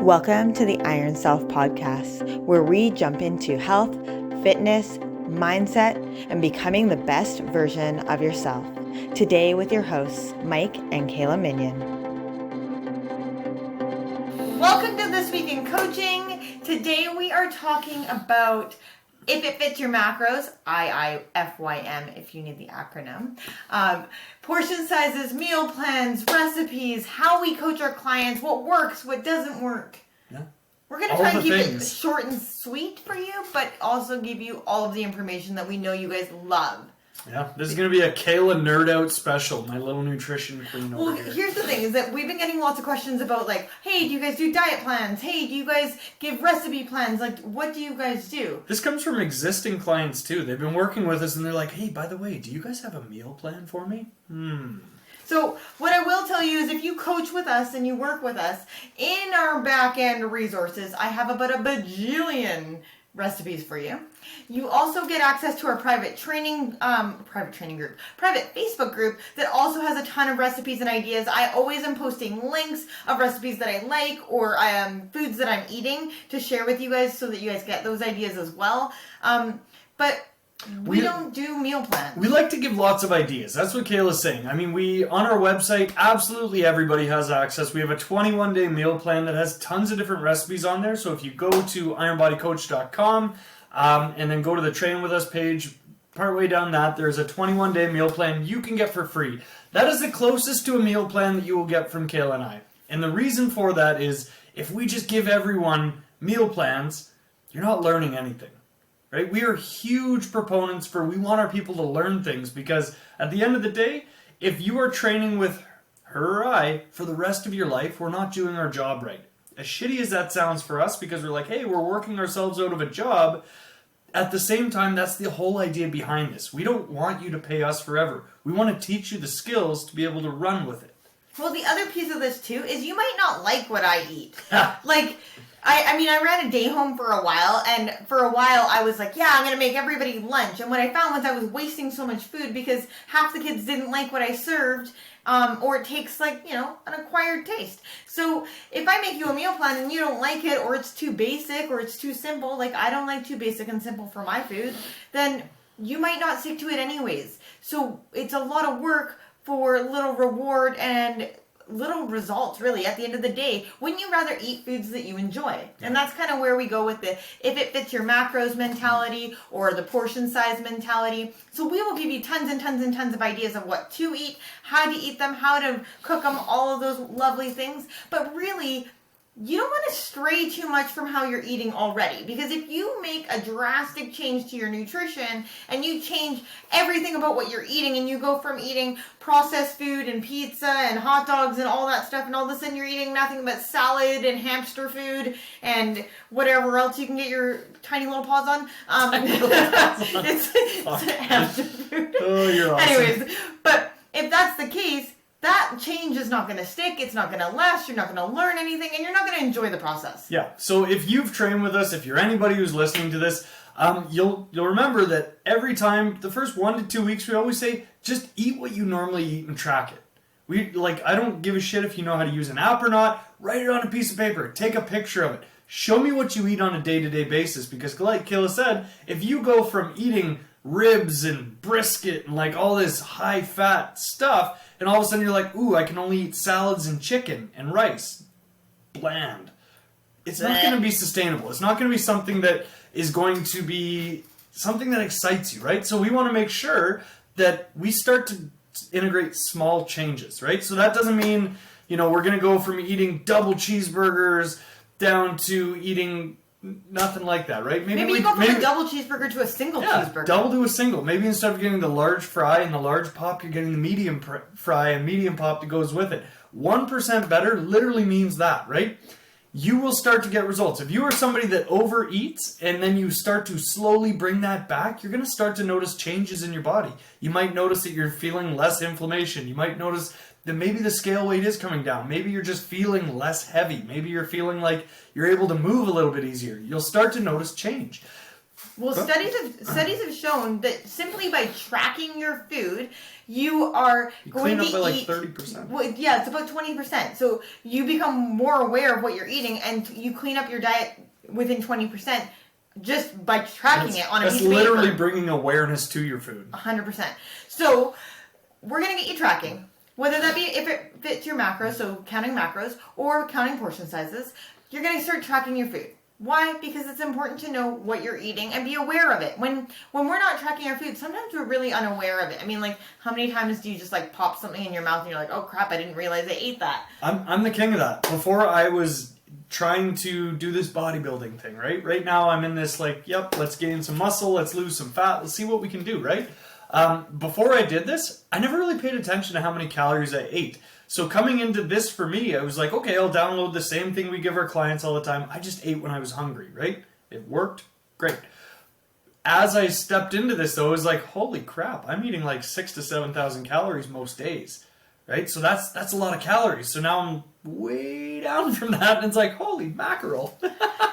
Welcome to the Iron Self podcast, where we jump into health, fitness, mindset, and becoming the best version of yourself. Today with your hosts, Mike and Kayla Minion. Welcome to This Week in Coaching. Today we are talking about if it fits your macros, IIFYM if you need the acronym, portion sizes, meal plans, recipes, how we coach our clients, what works, what doesn't work. Yeah. We're going to try and keep it short and sweet for you, but also give you all of the information that we know you guys love. Yeah, this is going to be a Kayla Nerd Out special, my little nutrition queen over here. Well, here's the thing, is that we've been getting lots of questions about, like, hey, do you guys do diet plans? Hey, do you guys give recipe plans? Like, what do you guys do? This comes from existing clients, too. They've been working with us, and they're like, hey, by the way, do you guys have a meal plan for me? So what I will tell you is if you coach with us and you work with us, in our back-end resources, I have about a bajillion recipes for you. You also get access to our private Facebook group that also has a ton of recipes and ideas. I always am posting links of recipes that I like or foods that I'm eating to share with you guys so that you guys get those ideas as well. But we don't do meal plans. We like to give lots of ideas. That's what Kayla's saying. I mean, on our website, absolutely everybody has access. We have a 21-day meal plan that has tons of different recipes on there. So if you go to ironbodycoach.com and then go to the Train With Us page, partway down that, there's a 21-day meal plan you can get for free. That is the closest to a meal plan that you will get from Kayla and I. And the reason for that is if we just give everyone meal plans, you're not learning anything. Right? We are huge proponents we want our people to learn things because at the end of the day, if you are training with her or I for the rest of your life, we're not doing our job right. As shitty as that sounds for us because we're like, hey, we're working ourselves out of a job. At the same time, that's the whole idea behind this. We don't want you to pay us forever. We want to teach you the skills to be able to run with it. Well, the other piece of this too is you might not like what I eat. I ran a day home for a while, and for a while I was like, yeah, I'm going to make everybody lunch. And what I found was I was wasting so much food because half the kids didn't like what I served, or it takes an acquired taste. So if I make you a meal plan and you don't like it, or it's too basic, or it's too simple, like I don't like too basic and simple for my food, then you might not stick to it anyways. So it's a lot of work for little reward and little results, really, at the end of the day. Wouldn't you rather eat foods that you enjoy? And that's kind of where we go with the if it fits your macros mentality or the portion size mentality. So we will give you tons and tons and tons of ideas of what to eat, how to eat them, how to cook them, all of those lovely things. But really, you don't want to stray too much from how you're eating already, because if you make a drastic change to your nutrition and you change everything about what you're eating and you go from eating processed food and pizza and hot dogs and all that stuff and all of a sudden you're eating nothing but salad and hamster food and whatever else you can get your tiny little paws on, it's hamster food. Oh, you're awesome. Anyways, but if that's the case, that change is not going to stick, it's not going to last, you're not going to learn anything, and you're not going to enjoy the process. Yeah, so if you've trained with us, if you're anybody who's listening to this, you'll remember that every time, the first 1 to 2 weeks, we always say, just eat what you normally eat and track it. I don't give a shit if you know how to use an app or not, write it on a piece of paper, take a picture of it. Show me what you eat on a day-to-day basis, because like Kayla said, if you go from eating ribs and brisket and like all this high-fat stuff, and all of a sudden you're like, ooh, I can only eat salads and chicken and rice. Bland. It's not going to be sustainable. It's not going to be something that is going to be something that excites you, right? So we want to make sure that we start to integrate small changes, right? So that doesn't mean, we're going to go from eating double cheeseburgers down to eating nothing like that, right? Maybe you go from a double cheeseburger to a single cheeseburger. Double to a single. Maybe instead of getting the large fry and the large pop, you're getting the medium fry and medium pop that goes with it. 1% better literally means that, right? You will start to get results. If you are somebody that overeats and then you start to slowly bring that back, you're going to start to notice changes in your body. You might notice that you're feeling less inflammation. You might notice that maybe the scale weight is coming down. Maybe you're just feeling less heavy. Maybe you're feeling like you're able to move a little bit easier. You'll start to notice change. Well, studies have shown that simply by tracking your food, you are going to eat. Clean up by like 30%. Well, yeah, it's about 20%. So you become more aware of what you're eating, and you clean up your diet within 20% just by tracking it on a piece of paper. That's literally bringing awareness to your food. 100%. So we're going to get you tracking, whether that be if it fits your macros, so counting macros, or counting portion sizes. You're going to start tracking your food. Why? Because it's important to know what you're eating and be aware of it. When we're not tracking our food, sometimes we're really unaware of it. I mean, like, how many times do you just, like, pop something in your mouth and you're like, oh, crap, I didn't realize I ate that. I'm the king of that. Before I was trying to do this bodybuilding thing, right? Right now I'm in this, like, yep, let's gain some muscle, let's lose some fat, let's see what we can do, right? Before I did this, I never really paid attention to how many calories I ate. So coming into this for me, I was like, okay, I'll download the same thing we give our clients all the time. I just ate when I was hungry, right? It worked. Great. As I stepped into this, though, I was like, holy crap, I'm eating like 6,000 to 7,000 calories most days, right? So that's a lot of calories. So now I'm way down from that, and it's like, holy mackerel.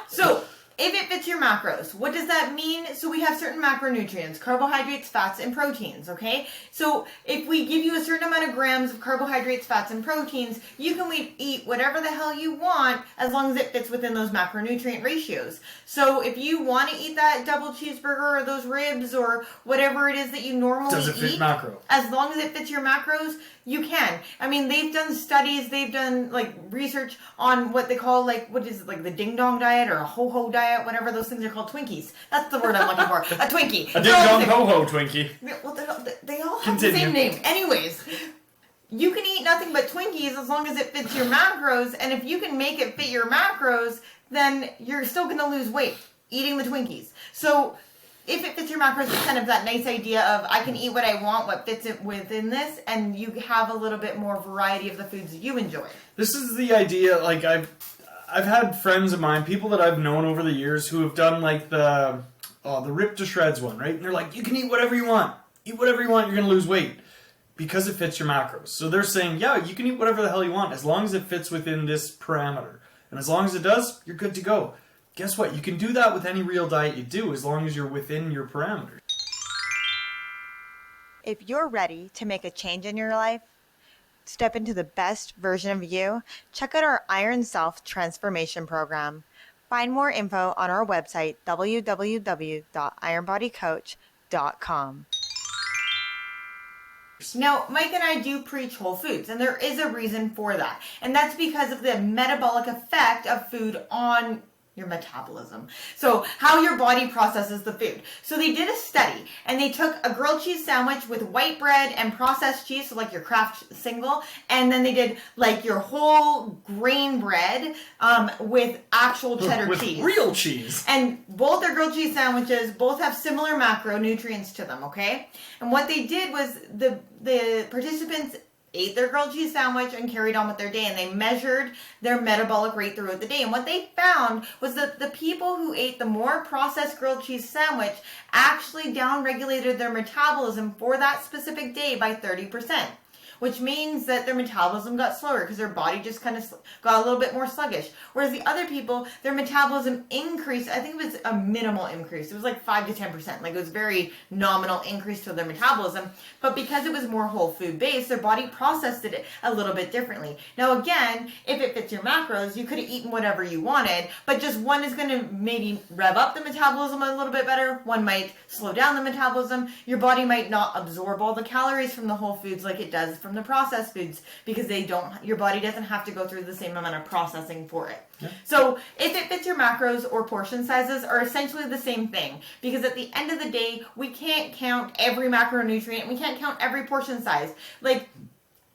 So if it fits your macros, what does that mean? So we have certain macronutrients, carbohydrates, fats, and proteins, okay? So if we give you a certain amount of grams of carbohydrates, fats, and proteins, you can eat whatever the hell you want as long as it fits within those macronutrient ratios. So if you want to eat that double cheeseburger or those ribs or whatever it is that you normally eat, does it fit macro? As long as it fits your macros, you can. I mean, they've done studies, they've done, like, research on what they call, like, what is it, like the ding-dong diet or a ho-ho diet, whatever those things are called, Twinkies. That's the word I'm looking for. A Twinkie. A ding-dong ho-ho Twinkie. Well, they all have the same name. Anyways, you can eat nothing but Twinkies as long as it fits your macros, and if you can make it fit your macros, then you're still going to lose weight eating the Twinkies. So if it fits your macros, it's kind of that nice idea of I can eat what I want, what fits it within this, and you have a little bit more variety of the foods that you enjoy. This is the idea, like I've had friends of mine, people that I've known over the years who have done like the Rip to Shreds one, right? And they're like, you can eat whatever you want. Eat whatever you want, you're going to lose weight. Because it fits your macros. So they're saying, yeah, you can eat whatever the hell you want as long as it fits within this parameter. And as long as it does, you're good to go. Guess what? You can do that with any real diet you do as long as you're within your parameters. If you're ready to make a change in your life, step into the best version of you, check out our Iron Self Transformation Program. Find more info on our website, www.ironbodycoach.com. Now, Mike and I do preach whole foods, and there is a reason for that. And that's because of the metabolic effect of food on your metabolism. So how your body processes the food. So they did a study, and they took a grilled cheese sandwich with white bread and processed cheese, so like your Kraft single, and then they did like your whole grain bread with actual cheddar cheese. With real cheese. And both their grilled cheese sandwiches both have similar macronutrients to them, okay? And what they did was the participants ate their grilled cheese sandwich and carried on with their day, and they measured their metabolic rate throughout the day. And what they found was that the people who ate the more processed grilled cheese sandwich actually downregulated their metabolism for that specific day by 30%, which means that their metabolism got slower because their body just kind of got a little bit more sluggish. Whereas the other people, their metabolism increased. I think it was a minimal increase. It was like 5 to 10%. Like, it was very nominal increase to their metabolism. But because it was more whole food based, their body processed it a little bit differently. Now, again, if it fits your macros, you could have eaten whatever you wanted, but just one is going to maybe rev up the metabolism a little bit better. One might slow down the metabolism. Your body might not absorb all the calories from the whole foods like it does from the processed foods, because your body doesn't have to go through the same amount of processing for it. Yeah. So if it fits your macros, or portion sizes are essentially the same thing, because at the end of the day, we can't count every macronutrient. We can't count every portion size. Like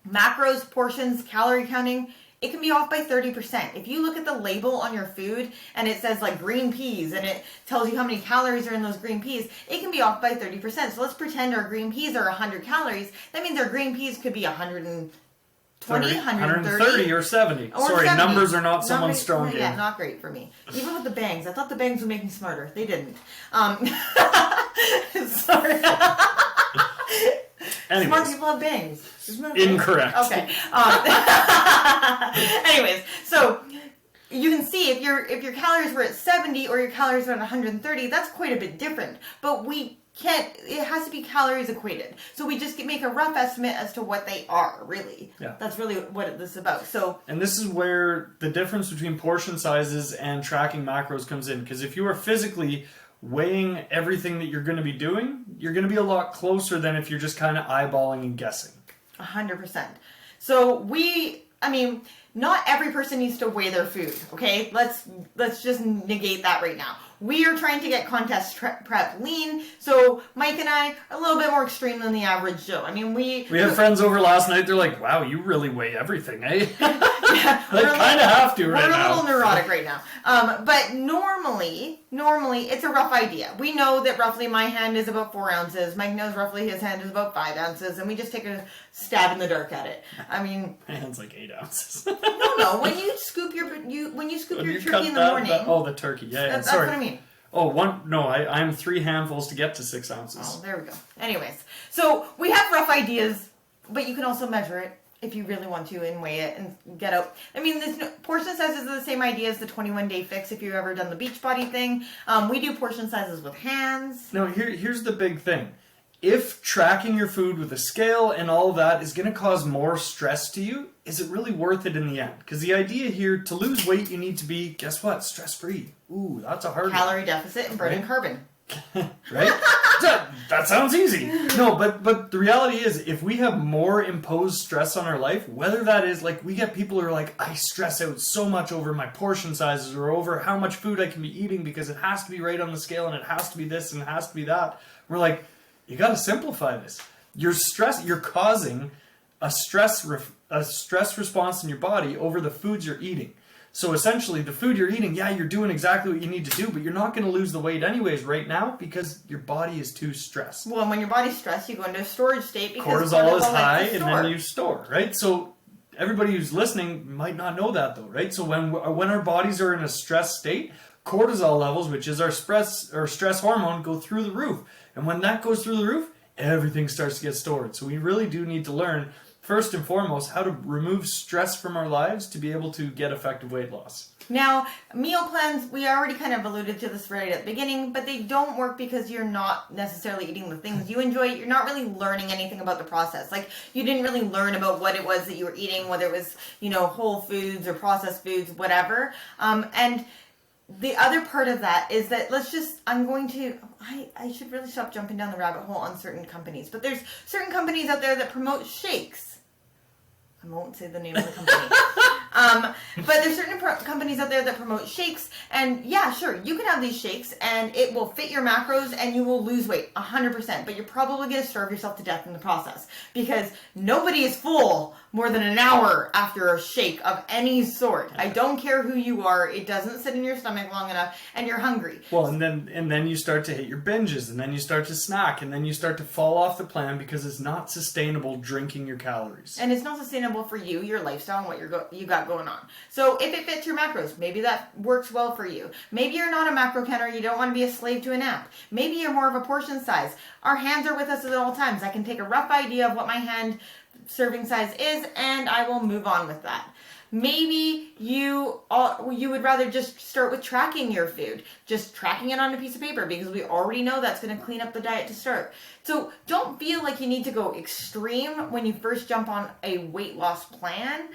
macros, portions, calorie counting, it can be off by 30%. If you look at the label on your food and it says like green peas and it tells you how many calories are in those green peas, it can be off by 30%. So let's pretend our green peas are 100 calories. That means our green peas could be 120, 130 or 70. Or Sorry, 70. numbers are not someone's strong game. Yeah, not great for me. Even with the bangs. I thought the bangs would make me smarter. They didn't. Sorry. Anyways. Smart people have bangs. Incorrect. Okay. Anyways, so you can see if your calories were at 70 or your calories were at 130, that's quite a bit different. But it has to be calories equated. So we just make a rough estimate as to what they are, really. Yeah. That's really what this is about. And this is where the difference between portion sizes and tracking macros comes in. Because if you are physically weighing everything that you're going to be doing, you're going to be a lot closer than if you're just kind of eyeballing and guessing. 100%. So not every person needs to weigh their food, okay? Let's just negate that right now. We are trying to get contest prep lean, so Mike and I are a little bit more extreme than the average Joe. I mean, we had friends over last night, they're like, wow, you really weigh everything, eh? Yeah, I kind of have to right now. We're a little neurotic right now. But normally, it's a rough idea. We know that roughly my hand is about 4 ounces. Mike knows roughly his hand is about 5 ounces, and we just take a stab in the dark at it. I mean, my hand's like 8 ounces. No. When you scoop your turkey in the morning. The turkey. Yeah, that's sorry. what I mean. Oh, I'm 3 handfuls to get to 6 ounces. Oh, there we go. Anyways, so we have rough ideas, but you can also measure it if you really want to and weigh it and get out. I mean, portion sizes are the same idea as the 21-day fix if you've ever done the Beachbody thing. We do portion sizes with hands. No, here's the big thing. If tracking your food with a scale and all of that is going to cause more stress to you, is it really worth it in the end? Because the idea here, to lose weight, you need to be, guess what, stress-free. Ooh, that's a hard calorie deficit and burning carbon. Right? That sounds easy. No, but the reality is, if we have more imposed stress on our life, whether that is, like, we get people who are like, I stress out so much over my portion sizes or over how much food I can be eating because it has to be right on the scale and it has to be this and it has to be that. We're like, you got to simplify this. You're causing a stress response in your body over the foods you're eating. So essentially, the food you're eating, yeah, you're doing exactly what you need to do, but you're not going to lose the weight anyways right now because your body is too stressed. Well, and when your body's stressed, you go into a storage state because cortisol is high, and then you store, right? So everybody who's listening might not know that, though, right? So when our bodies are in a stress state, cortisol levels, which is our stress hormone, go through the roof. And when that goes through the roof, everything starts to get stored. So we really do need to learn, first and foremost, how to remove stress from our lives to be able to get effective weight loss. Now, meal plans, we already kind of alluded to this right at the beginning, but they don't work because you're not necessarily eating the things you enjoy. You're not really learning anything about the process. Like, you didn't really learn about what it was that you were eating, whether it was, whole foods or processed foods, whatever. And the other part of that is that I should really stop jumping down the rabbit hole on certain companies, but there's certain companies out there that promote shakes. I won't say the name of the company. But there's certain companies out there that promote shakes, and yeah, sure, you can have these shakes and it will fit your macros and you will lose weight 100%, but you're probably going to starve yourself to death in the process because nobody is full more than an hour after a shake of any sort. I don't care who you are, it doesn't sit in your stomach long enough and you're hungry. Well, and then you start to hit your binges, and then you start to snack, and then you start to fall off the plan because it's not sustainable drinking your calories. And it's not sustainable for you, your lifestyle, and what you got going on. So if it fits your macros, maybe that works well for you. Maybe you're not a macro counter, you don't want to be a slave to an app. Maybe you're more of a portion size. Our hands are with us at all times. I can take a rough idea of what my hand serving size is, and I will move on with that. Maybe you would rather just start with tracking your food, just tracking it on a piece of paper, because we already know that's going to clean up the diet to start. So don't feel like you need to go extreme when you first jump on a weight loss plan.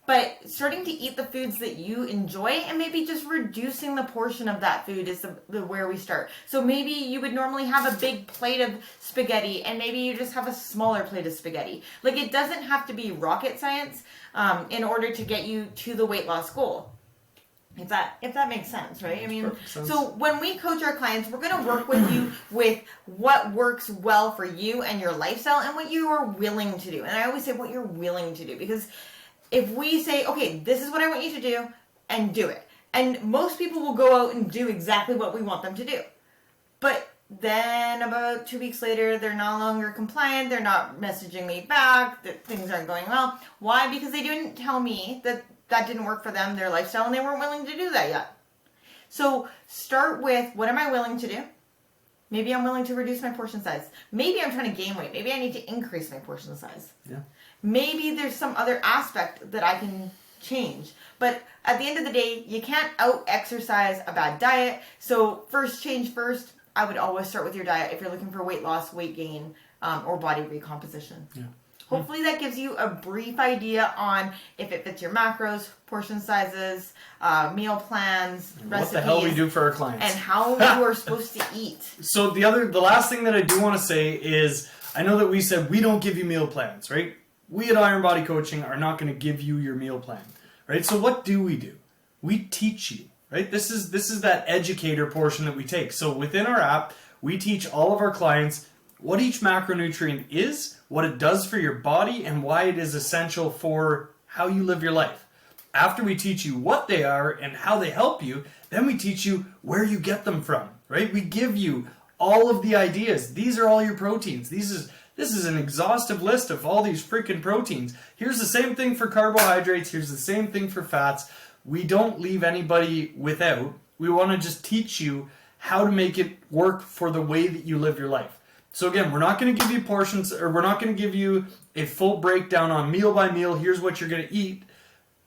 But starting to eat the foods that you enjoy and maybe just reducing the portion of that food is where we start. So maybe you would normally have a big plate of spaghetti and maybe you just have a smaller plate of spaghetti. Like, it doesn't have to be rocket science in order to get you to the weight loss goal. If that makes sense, right? I mean, so when we coach our clients, we're going to work with you with what works well for you and your lifestyle and what you are willing to do. And I always say what you're willing to do, because if we say, okay, this is what I want you to do, and do it. And most people will go out and do exactly what we want them to do. But then about 2 weeks later, they're no longer compliant, they're not messaging me back, that things aren't going well. Why? Because they didn't tell me that didn't work for them, their lifestyle, and they weren't willing to do that yet. So start with, what am I willing to do? Maybe I'm willing to reduce my portion size. Maybe I'm trying to gain weight. Maybe I need to increase my portion size. Yeah. Maybe there's some other aspect that I can change. But at the end of the day, you can't out-exercise a bad diet. So first change first, I would always start with your diet if you're looking for weight loss, weight gain, or body recomposition. Yeah. Hopefully that gives you a brief idea on if it fits your macros, portion sizes, meal plans, recipes. What the hell we do for our clients. And how you are supposed to eat. So the last thing that I do want to say is, I know that we said we don't give you meal plans, right? We at Iron Body Coaching are not going to give you your meal plan, right? So what do? We teach you, right? This is that educator portion that we take. So within our app, we teach all of our clients what each macronutrient is, what it does for your body, and why it is essential for how you live your life. After we teach you what they are and how they help you, then we teach you where you get them from, right? We give you all of the ideas. These are all your proteins. This is an exhaustive list of all these freaking proteins. Here's the same thing for carbohydrates. Here's the same thing for fats. We don't leave anybody without. We want to just teach you how to make it work for the way that you live your life. So again, we're not going to give you portions, or we're not going to give you a full breakdown on meal by meal. Here's what you're going to eat.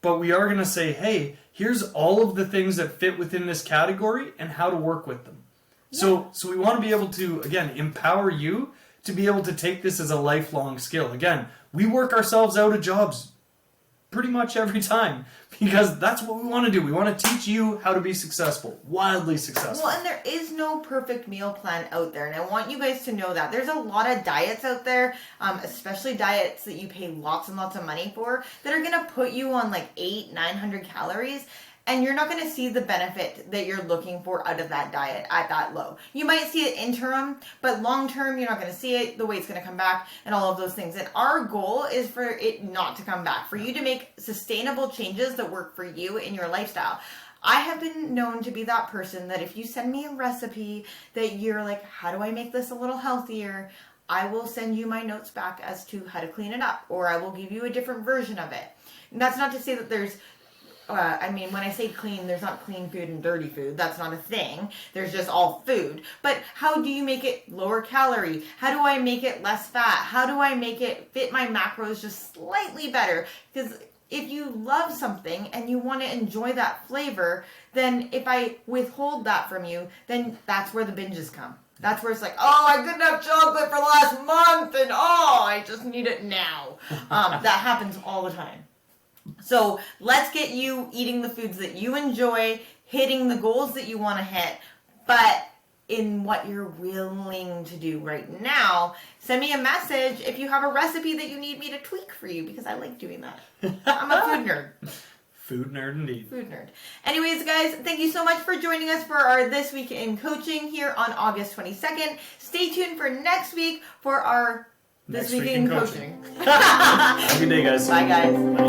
But we are going to say, hey, here's all of the things that fit within this category and how to work with them. Yeah. So we want to be able to, again, empower you to be able to take this as a lifelong skill. Again, we work ourselves out of jobs pretty much every time because that's what we want to do. We want to teach you how to be successful, wildly successful. Well, and there is no perfect meal plan out there, and I want you guys to know that. There's a lot of diets out there, especially diets that you pay lots and lots of money for, that are going to put you on like 800-900 calories, and you're not going to see the benefit that you're looking for out of that diet at that low. You might see it interim, but long term, you're not going to see it. The weight's going to come back and all of those things. And our goal is for it not to come back, for you to make sustainable changes that work for you in your lifestyle. I have been known to be that person that if you send me a recipe that you're like, how do I make this a little healthier? I will send you my notes back as to how to clean it up, or I will give you a different version of it. And that's not to say that there's when I say clean, there's not clean food and dirty food. That's not a thing. There's just all food. But how do you make it lower calorie? How do I make it less fat? How do I make it fit my macros just slightly better? Because if you love something and you want to enjoy that flavor, then if I withhold that from you, then that's where the binges come. That's where it's like, oh, I couldn't have chocolate for the last month, and oh, I just need it now. That happens all the time. So let's get you eating the foods that you enjoy, hitting the goals that you want to hit, but in what you're willing to do right now. Send me a message if you have a recipe that you need me to tweak for you, because I like doing that. I'm a food nerd. Food nerd indeed. Food nerd. Anyways, guys, thank you so much for joining us for our This Week in Coaching here on August 22nd. Stay tuned for next week for our This Week in Coaching. Have a good day, guys. Bye, guys. Bye.